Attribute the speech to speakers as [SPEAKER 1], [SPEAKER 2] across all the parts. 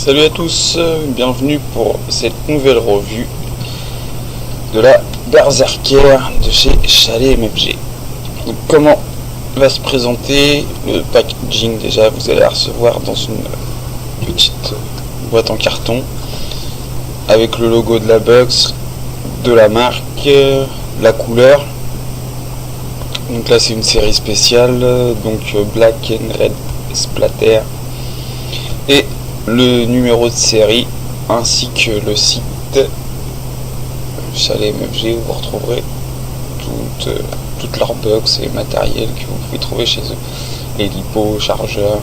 [SPEAKER 1] Salut à tous, bienvenue pour cette nouvelle revue de la Berserker de chez Chalet MFG. Donc, comment va se présenter le packaging? Déjà, vous allez la recevoir dans une petite boîte en carton avec le logo de la box, de la marque, la couleur. Donc là c'est une série spéciale, donc Black and Red Splatter, et le numéro de série ainsi que le site Chalet MFG où vous retrouverez toutes leurs box et matériel que vous pouvez trouver chez eux, les lipos, chargeurs,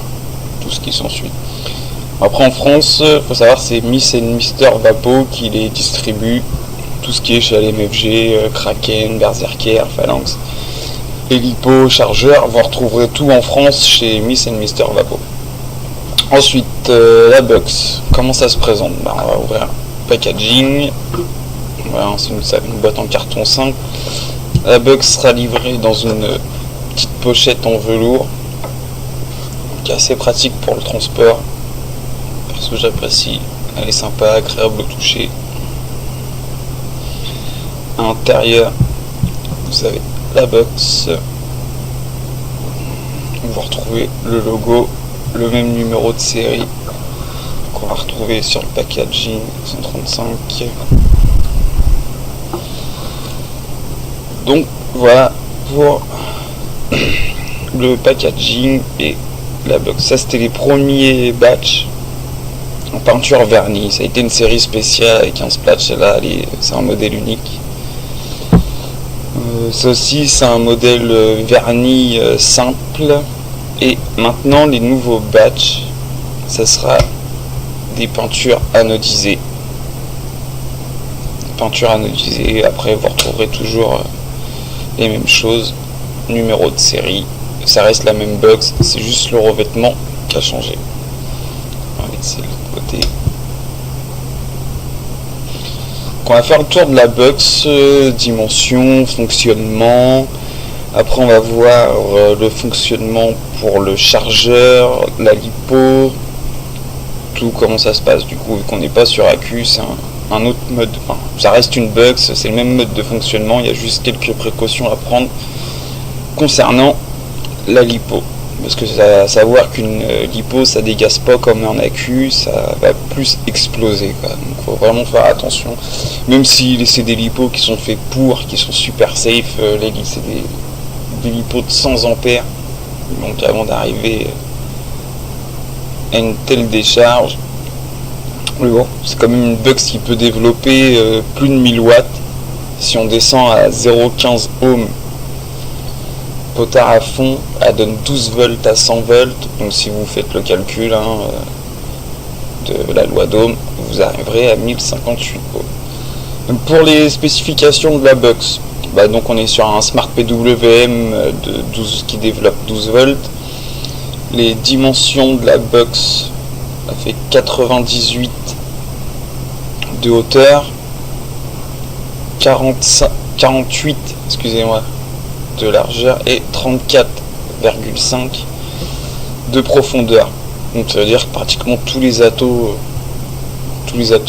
[SPEAKER 1] tout ce qui s'ensuit. Après en France, faut savoir c'est Miss and Mister Vapo qui les distribue, tout ce qui est Chalet MFG, Kraken, Berserker, Phalanx. Les lipos, chargeurs, vous retrouverez tout en France chez Miss and Mister Vapo. Ensuite, la box, comment ça se présente? On va ouvrir un packaging. Voilà, c'est une boîte en carton simple. La box sera livrée dans une petite pochette en velours, qui est assez pratique pour le transport. Parce que j'apprécie, elle est sympa, agréable au toucher. À l'intérieur, vous avez la box, vous retrouvez le logo, le même numéro de série qu'on va retrouver sur le packaging 135. Donc voilà pour le packaging et la box. Ça c'était les premiers batchs en peinture vernis. Ça a été une série spéciale avec un splash. Là c'est un modèle unique. Ça aussi c'est un modèle vernis simple. Et maintenant les nouveaux batchs, ça sera des peintures anodisées. Peinture anodisée, après vous retrouverez toujours les mêmes choses, numéro de série, ça reste la même box, c'est juste le revêtement qui a changé. On va laisser le côté. On va faire le tour de la box, dimension, fonctionnement. Après on va voir le fonctionnement pour le chargeur, la lipo, tout comment ça se passe. Du coup, vu qu'on n'est pas sur AQ, c'est un autre mode, enfin, ça reste une box, c'est le même mode de fonctionnement, il y a juste quelques précautions à prendre concernant la lipo. Parce que ça à savoir qu'une lipo ça dégaze pas comme un AQ, ça va plus exploser quoi. Donc faut vraiment faire attention. Même si c'est des lipos qui sont faits pour, qui sont super safe, c'est des lipos de 100 ampères. Donc avant d'arriver à une telle décharge, mais bon, c'est quand même une box qui peut développer plus de 1000 watts. Si on descend à 0,15 ohms, potard à fond, elle donne 12 volts à 100 volts. Donc si vous faites le calcul de la loi d'ohm, vous arriverez à 1058 ohms. Donc pour les spécifications de la box, donc on est sur un Smart PWM qui développe 12 volts. Les dimensions de la box, ça fait 98 de hauteur, 48 excusez-moi de largeur et 34,5 de profondeur. Donc ça veut dire que pratiquement tous les atos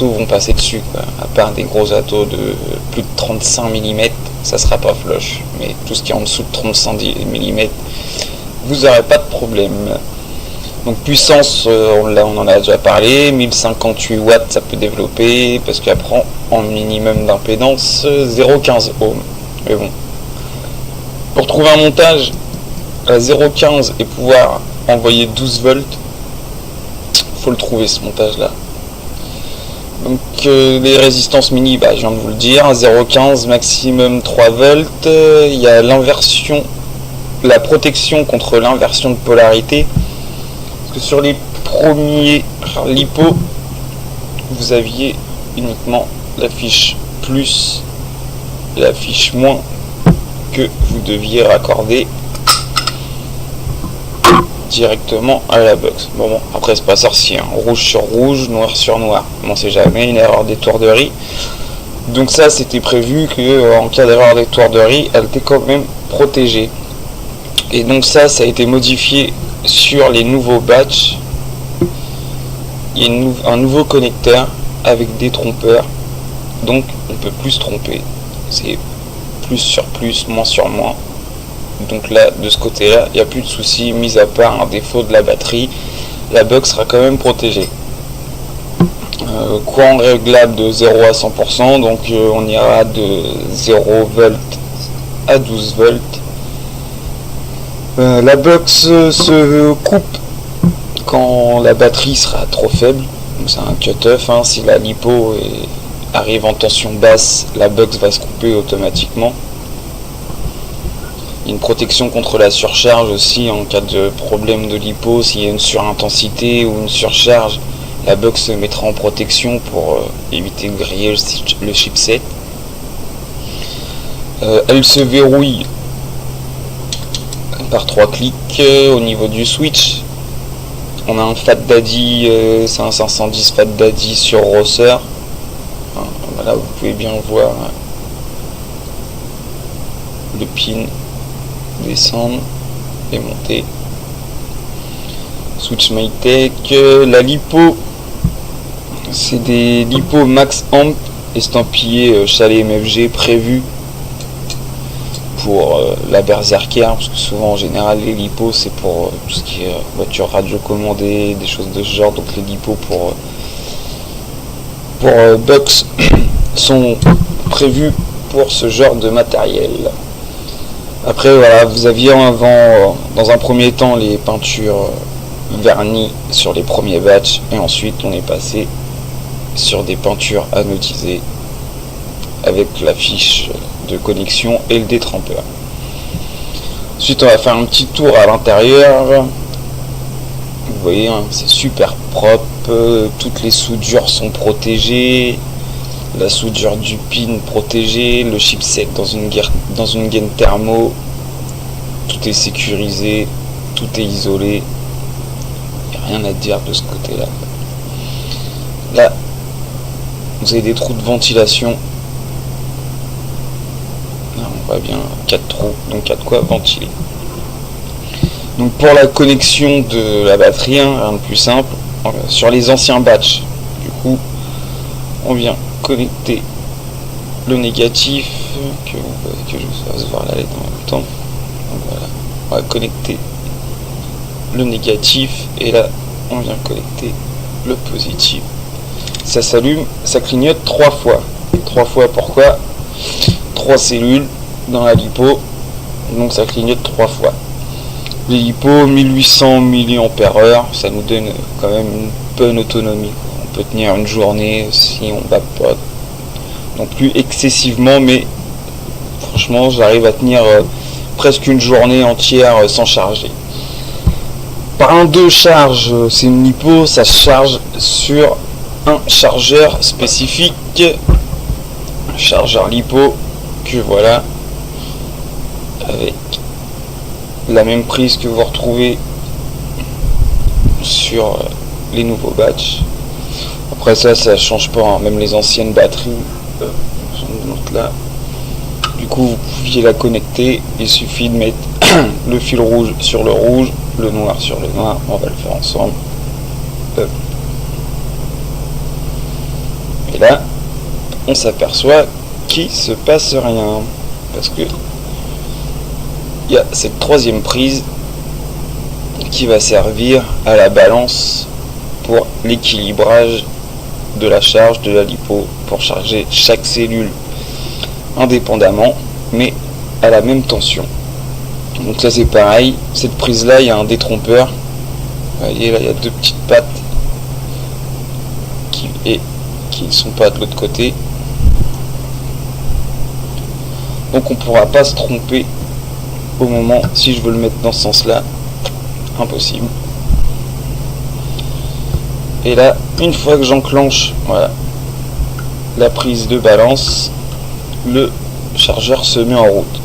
[SPEAKER 1] vont passer dessus quoi. À part des gros atos de plus de 35 mm, ça sera pas flush, mais tout ce qui est en dessous de 35 mm, vous n'aurez pas de problème. Donc puissance, on en a déjà parlé, 1058 watts ça peut développer, parce qu'elle prend en minimum d'impédance 0,15 ohms. Mais bon, pour trouver un montage à 0,15 et pouvoir envoyer 12 volts, faut le trouver ce montage là. Donc les résistances mini, je viens de vous le dire, 0,15 maximum 3 volts. Il y a l'inversion, la protection contre l'inversion de polarité. Parce que sur les premiers lipos, vous aviez uniquement la fiche plus et la fiche moins que vous deviez raccorder directement à la box. Bon, après c'est pas sorcier, rouge sur rouge, noir sur noir. On sait jamais, une erreur d'étourderie. Donc ça c'était prévu que en cas d'erreur d'étourderie, elle était quand même protégée. Et donc ça a été modifié sur les nouveaux batchs il y a un nouveau connecteur avec des trompeurs, donc on peut plus se tromper, c'est plus sur plus, moins sur moins. Donc là, de ce côté là, il n'y a plus de soucis, mis à part un défaut de la batterie, la box sera quand même protégée. Courant réglable de 0 à 100%, donc on ira de 0 volts à 12 volts. La box se coupe quand la batterie sera trop faible, donc c'est un cut-off, hein. Si la lipo arrive en tension basse, la box va se couper automatiquement. Il y a une protection contre la surcharge aussi en cas de problème de lipo. S'il y a une surintensité ou une surcharge, la box se mettra en protection pour éviter de griller le chipset. Elle se verrouille par 3 clics au niveau du switch. On a un Fat Daddy, c'est un 510 Fat Daddy sur Rosser. Voilà, vous pouvez bien voir le pin descendre et monter. Switch Mytech, la lipo, c'est des lipo max amp estampillés Chalet MFG prévus pour la Berserker, parce que souvent en général les lipos c'est pour tout ce qui est voiture radiocommandée, des choses de ce genre. Donc les lipos pour box sont prévus pour ce genre de matériel. Après voilà, vous aviez avant dans un premier temps les peintures vernies sur les premiers batchs, et ensuite on est passé sur des peintures anodisées avec la fiche de connexion et le détrempeur. Ensuite on va faire un petit tour à l'intérieur. Vous voyez, hein, c'est super propre, toutes les soudures sont protégées, la soudure du pin protégée, le chipset dans une gaine thermo, tout est sécurisé, tout est isolé, il n'y a rien à dire de ce côté là. Là vous avez des trous de ventilation. Là, on voit bien 4 trous, donc 4 quoi ventiler. Donc pour la connexion de la batterie, hein, rien de plus simple. Sur les anciens batchs, du coup on vient connecter le négatif, que je vous fasse voir la lettre en même temps. Donc voilà, on va connecter le négatif et là on vient connecter le positif. Ça s'allume, ça clignote 3 fois. 3 fois pourquoi? 3 cellules dans la lipo, donc ça clignote 3 fois. Les lipos 1800 mAh, ça nous donne quand même une bonne autonomie. On peut tenir une journée si on va pas non plus excessivement, mais franchement j'arrive à tenir presque une journée entière sans charger. Parlant de charge, c'est une lipo, ça charge sur un chargeur spécifique, chargeur lipo, que voilà, avec la même prise que vous retrouvez sur les nouveaux batchs. Après ça change pas, hein. Même les anciennes batteries sont là. Du coup vous pouviez la connecter, il suffit de mettre le fil rouge sur le rouge, le noir sur le noir. On va le faire ensemble. Et là on s'aperçoit qu'il se passe rien, parce que il y a cette troisième prise qui va servir à la balance pour l'équilibrage de la charge de la lipo, pour charger chaque cellule indépendamment mais à la même tension. Donc ça c'est pareil, cette prise là il y a un détrompeur, vous voyez là il y a deux petites pattes qui ne sont pas de l'autre côté, donc on ne pourra pas se tromper au moment, si je veux le mettre dans ce sens là, impossible. Et là une fois que j'enclenche voilà la prise de balance, le chargeur se met en route.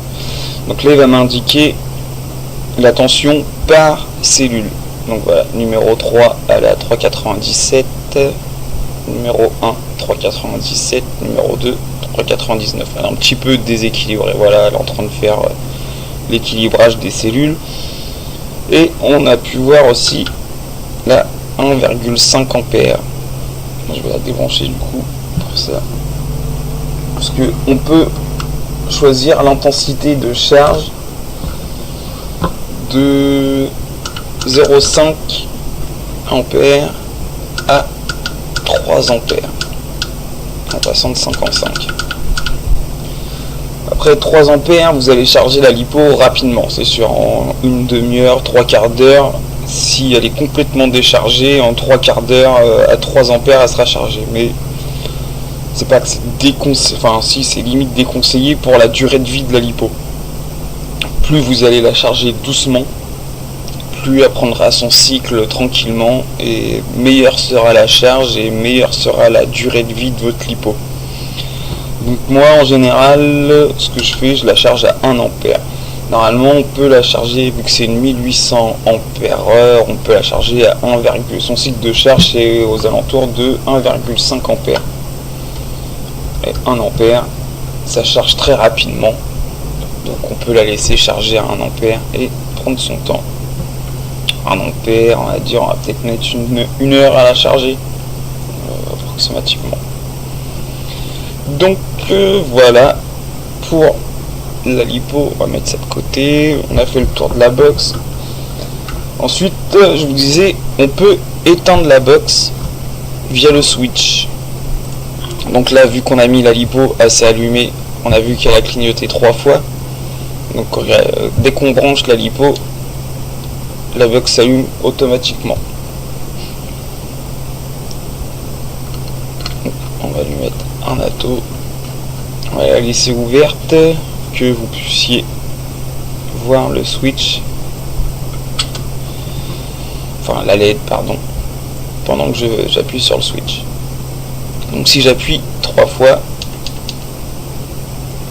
[SPEAKER 1] Donc là il va m'indiquer la tension par cellule. Donc voilà, numéro 3 elle est à 3,97, numéro 1 3,97, numéro 2 3,99. Elle est un petit peu déséquilibrée, voilà, elle est en train de faire l'équilibrage des cellules. Et on a pu voir aussi là 1,5 ampères. Je vais la débrancher du coup pour ça. Parce que on peut choisir l'intensité de charge de 0,5 ampères à 3 ampères en passant de 5 en 5. Après 3 ampères, vous allez charger la lipo rapidement, c'est sûr, en une demi-heure, 3/4 d'heure. Si elle est complètement déchargée, en 3/4 d'heure à 3 ampères, elle sera chargée. Mais c'est pas que c'est déconseillé, enfin si, c'est limite déconseillé pour la durée de vie de la lipo. Plus vous allez la charger doucement, plus elle prendra son cycle tranquillement, et meilleure sera la charge et meilleure sera la durée de vie de votre lipo. Donc moi en général, ce que je fais, je la charge à 1 ampère. Normalement on peut la charger, vu que c'est une 1800 ampères heure, on peut la charger à 1, son cycle de charge est aux alentours de 1,5 ampères. Et 1 ampère, ça charge très rapidement. Donc on peut la laisser charger à 1 ampère et prendre son temps. 1 ampère, on va dire, on va peut-être mettre une heure à la charger, approximativement. Donc voilà pour la lipo, on va mettre ça de côté. On a fait le tour de la box. Ensuite, je vous disais, on peut éteindre la box via le switch. Donc là, vu qu'on a mis la lipo, elle s'est allumée, on a vu qu'elle a clignoté 3 fois. Donc dès qu'on branche la lipo, la box s'allume automatiquement. On va lui mettre un atto. On va la laisser ouverte, que vous puissiez voir le switch, enfin la LED pardon, pendant que j'appuie sur le switch. Donc si j'appuie 3 fois,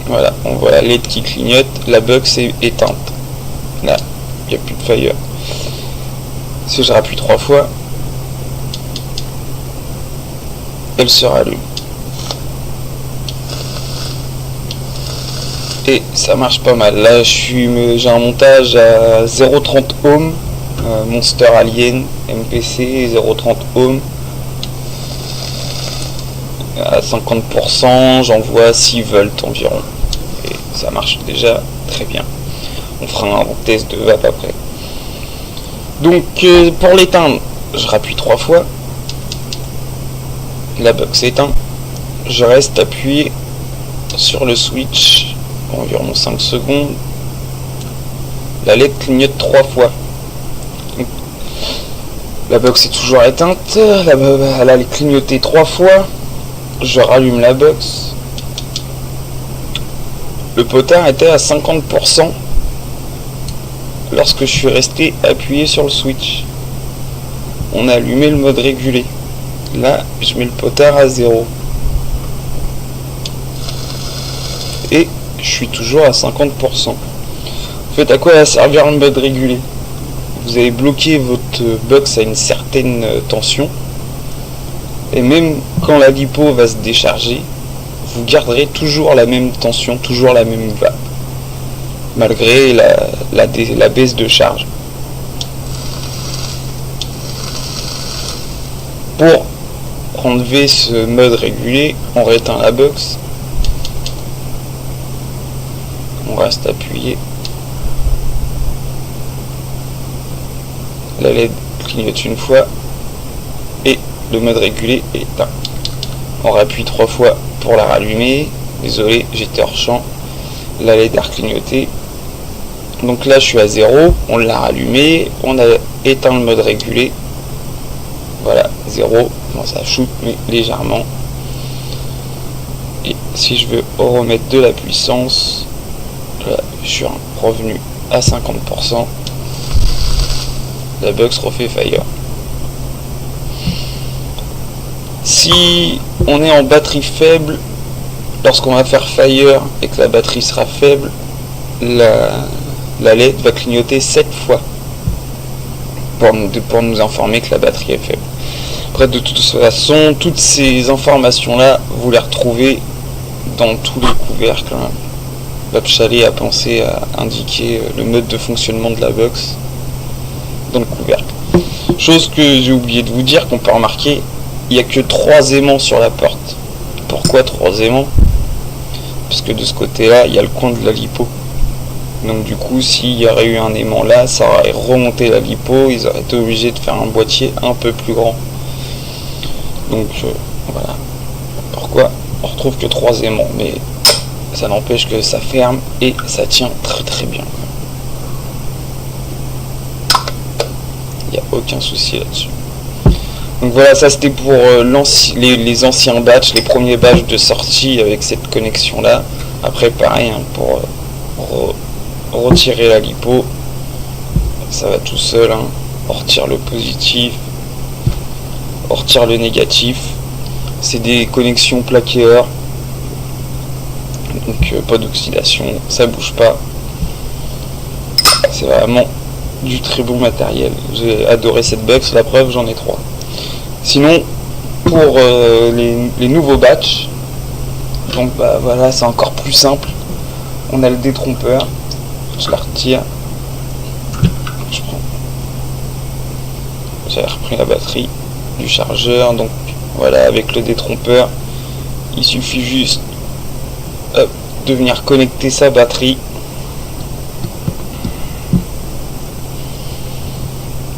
[SPEAKER 1] voilà, on voit la LED qui clignote, la box est éteinte. Là, il n'y a plus de fire. Si je rappuie 3 fois, elle se rallume. Et ça marche pas mal. Là j'ai un montage à 0,30 ohms, Monster Alien MPC 0,30 ohms à 50%, j'envoie 6 volts environ et ça marche déjà très bien. On fera un test de vape après. Donc pour l'éteindre, je rappuie 3 fois, la box éteint, je reste appuyé sur le switch environ 5 secondes, la LED clignote 3 fois. Donc, la box est toujours éteinte, elle a clignoté 3 fois, je rallume la box, le potard était à 50% lorsque je suis resté appuyé sur le switch. On a allumé le mode régulé, là je mets le potard à 0 et je suis toujours à 50%. En fait, à quoi va servir le mode régulé? Vous avez bloqué votre box à une certaine tension, et même quand la lipo va se décharger, vous garderez toujours la même tension, toujours la même vape, malgré la baisse de charge. Pour enlever ce mode régulé, on réteint la box, on reste appuyé, la LED clignote une fois et le mode régulé est éteint. On rappuie 3 fois pour la rallumer. Désolé, j'étais hors champ, la LED a clignoté. Donc là je suis à 0, on l'a rallumé, on a éteint le mode régulé, voilà, 0, bon, ça shoot mais légèrement. Et si je veux remettre de la puissance, là, je suis revenu à 50%, la box refait fire. Si on est en batterie faible, lorsqu'on va faire fire et que la batterie sera faible, la LED va clignoter 7 fois pour nous informer que la batterie est faible. Après, de toute façon, toutes ces informations là vous les retrouvez dans tous les couvercles. Vape Chalet a pensé à indiquer le mode de fonctionnement de la box dans le couvercle. Chose que j'ai oublié de vous dire, qu'on peut remarquer, il n'y a que 3 aimants sur la porte. Pourquoi 3 aimants? Parce que de ce côté-là, il y a le coin de la lipo. Donc du coup, s'il y aurait eu un aimant là, ça aurait remonté la lipo, ils auraient été obligés de faire un boîtier un peu plus grand. Donc voilà. Pourquoi on retrouve que 3 aimants, mais ça n'empêche que ça ferme et ça tient très très bien. Il n'y a aucun souci là-dessus. Donc voilà, ça c'était pour les anciens batchs, les premiers batchs de sortie avec cette connexion là. Après pareil, hein, pour retirer la lipo, ça va tout seul, hein. On retire le positif, on retire le négatif. C'est des connexions plaqué or, donc pas d'oxydation, ça bouge pas. C'est vraiment du très bon matériel. J'ai adoré cette box, la preuve j'en ai 3. Sinon pour les nouveaux batchs, donc bah voilà, c'est encore plus simple. On a le détrompeur, je la retire, je prends, j'ai repris la batterie du chargeur, donc voilà, avec le détrompeur il suffit juste de venir connecter sa batterie,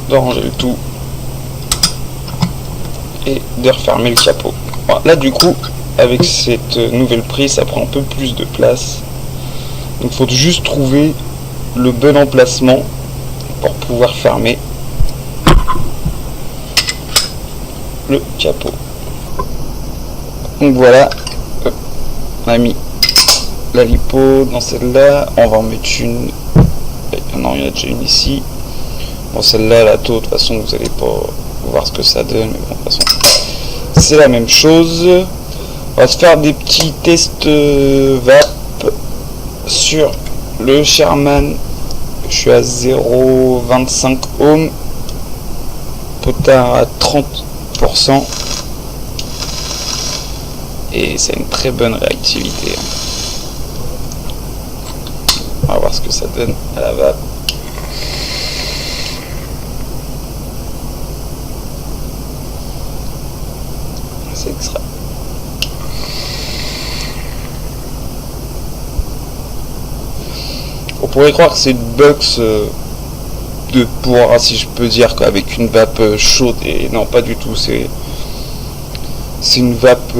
[SPEAKER 1] de ranger le tout et de refermer le capot. Voilà, là du coup avec cette nouvelle prise ça prend un peu plus de place, donc il faut juste trouver le bon emplacement pour pouvoir fermer le capot. Donc voilà, on a mis la lipo dans celle-là, on va en mettre une, non il y en a déjà une ici. Bon, celle-là, la taux, de toute façon vous allez pas voir ce que ça donne, mais bon, de toute façon c'est la même chose. On va se faire des petits tests VAP sur le Sherman. Je suis à 0,25 ohms, potard à 30%, et c'est une très bonne réactivité. On va voir ce que ça donne à la vape. C'est extra. On pourrait croire que c'est une box de pour, si je peux dire, avec une vape chaude, et non, pas du tout. C'est une vape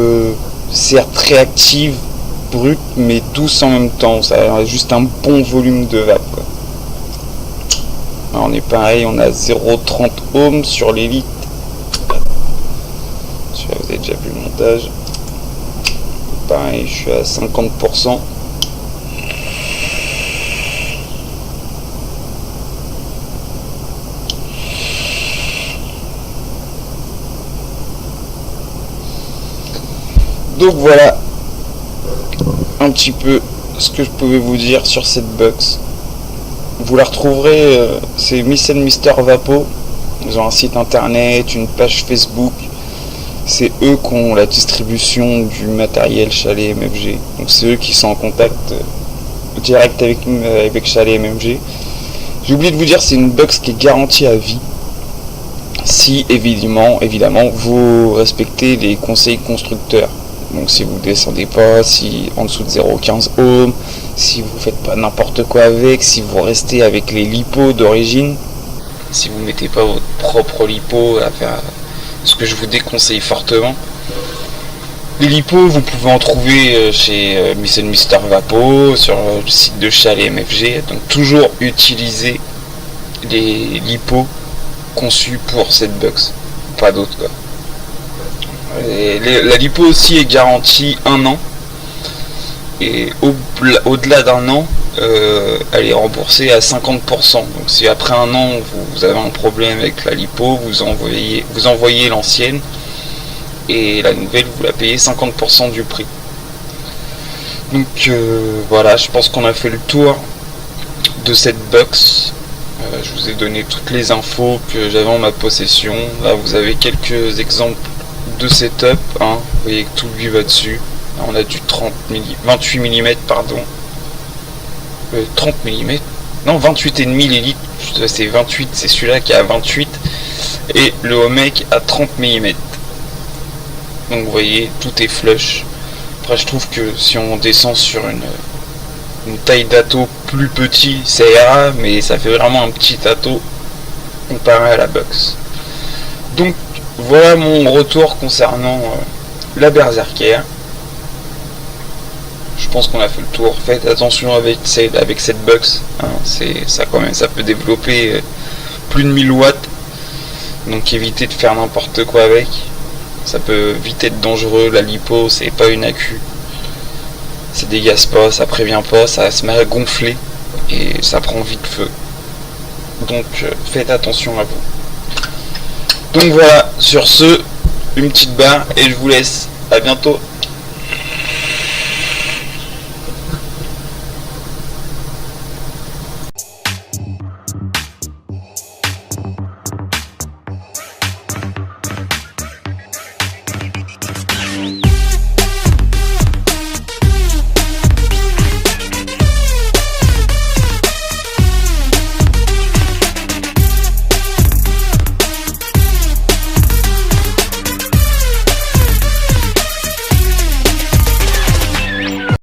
[SPEAKER 1] certes réactive, brute, mais douce en même temps. Ça a juste un bon volume de vape, quoi. Alors, on est pareil, on a 0,30 ohms sur l'élite. Vous avez déjà vu le montage. Pareil, je suis à 50%. Donc voilà un petit peu ce que je pouvais vous dire sur cette box. Vous la retrouverez, c'est Miss and Mister Vapo. Ils ont un site internet, une page Facebook. C'est eux qui ont la distribution du matériel Chalet MFG. Donc c'est eux qui sont en contact direct avec Chalet MFG. J'ai oublié de vous dire, c'est une box qui est garantie à vie. Si évidemment vous respectez les conseils constructeurs. Donc si vous descendez pas, si en dessous de 0,15 ohms, si vous faites pas n'importe quoi avec, si vous restez avec les lipos d'origine, si vous mettez pas votre propre lipo à faire, ce que je vous déconseille fortement. Les lipos, vous pouvez en trouver chez Miss and Mister Vapo, sur le site de Chalet MFG. Donc toujours utiliser les lipos conçus pour cette box, pas d'autres, quoi. La lipo aussi est garantie 1 an, et au-delà d'1 an, elle est remboursée à 50%. Donc si après 1 an vous avez un problème avec la lipo, vous envoyez l'ancienne, et la nouvelle vous la payez 50% du prix. Donc voilà, je pense qu'on a fait le tour de cette box. Je vous ai donné toutes les infos que j'avais en ma possession. Là vous avez quelques exemples de setup, hein. Vous voyez que tout lui va dessus. Là, on a du 28 mm, pardon. 30 mm, non, 28,5 l'élite, c'est 28, c'est celui-là qui a 28, et le Omec à 30 mm. Donc vous voyez, tout est flush. Après je trouve que si on descend sur une taille d'atto plus petit, ça ira, mais ça fait vraiment un petit atto comparé à la box. Donc voilà mon retour concernant la Berserker. Je pense qu'on a fait le tour. Faites attention avec cette box, hein, ça quand même, ça peut développer plus de 1000 watts, donc évitez de faire n'importe quoi avec. Ça peut vite être dangereux. La lipo, c'est pas une accu, ça dégaze pas, ça prévient pas, ça se met à gonfler et ça prend vite feu. Donc faites attention à vous. Donc voilà, sur ce, une petite barre et je vous laisse. À bientôt.